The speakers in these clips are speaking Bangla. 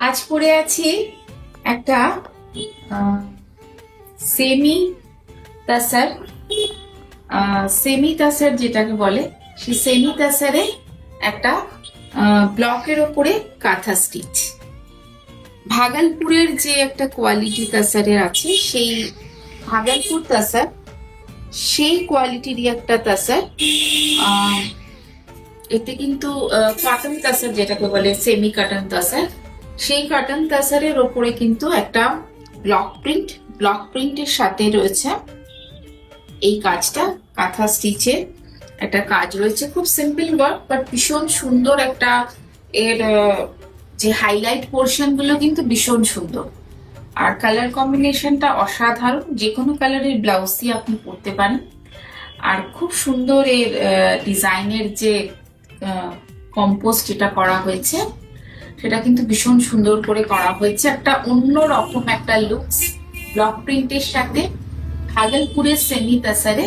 আজ পরে আছি একটা সেমি তাসার সেমি তাসার যেটাকে বলে, সেই সেমি তাসারে একটা ব্লকের ওপরে কাঁথা স্টিচ। ভাগলপুরের যে একটা কোয়ালিটি তাসারের আছে, সেই ভাগলপুর তাসার, সেই কোয়ালিটিরই একটা তাসার। এতে কিন্তু কাটন তাসার যেটাকে বলে সেমি কাটন তাসার, সেই কাটন তাসারের ওপরে কিন্তু একটা ব্লক প্রিন্টের সাথে রয়েছে এই কাজটা। কাঁথা স্টিচের একটা কাজ রয়েছে, খুব সিম্পল ওয়ার্ক বাট ভীষণ সুন্দর একটা। এর যে হাইলাইট পোর্শন গুলো কিন্তু ভীষণ সুন্দর, আর কালার কম্বিনেশনটা অসাধারণ। যে কোনো কালারের ব্লাউজই আপনি পরতে পারেন। আর খুব সুন্দর এর ডিজাইনের যে কম্পোস্ট যেটা করা হয়েছে, সেটা কিন্তু ভীষণ সুন্দর করে করা হয়েছে। একটা অন্য রকম একটা লুকস, ব্লক প্রিন্টের সাথে ভাগলপুরের সেমি তাসারে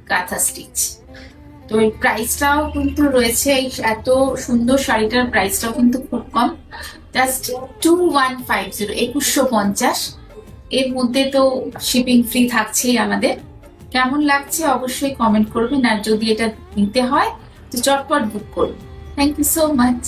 কাঁথা স্টিচ। তো এই প্রাইসটাও কিন্তু রয়েছে, এই এত সুন্দর শাড়িটার প্রাইসটাও কিন্তু খুব কম, জাস্ট 2150, 2150। এর মধ্যে তো শিপিং ফ্রি থাকছেই আমাদের। কেমন লাগছে অবশ্যই কমেন্ট করবেন, আর যদি এটা নিতে হয় তো চটপট বুক করুন। Thank you so much.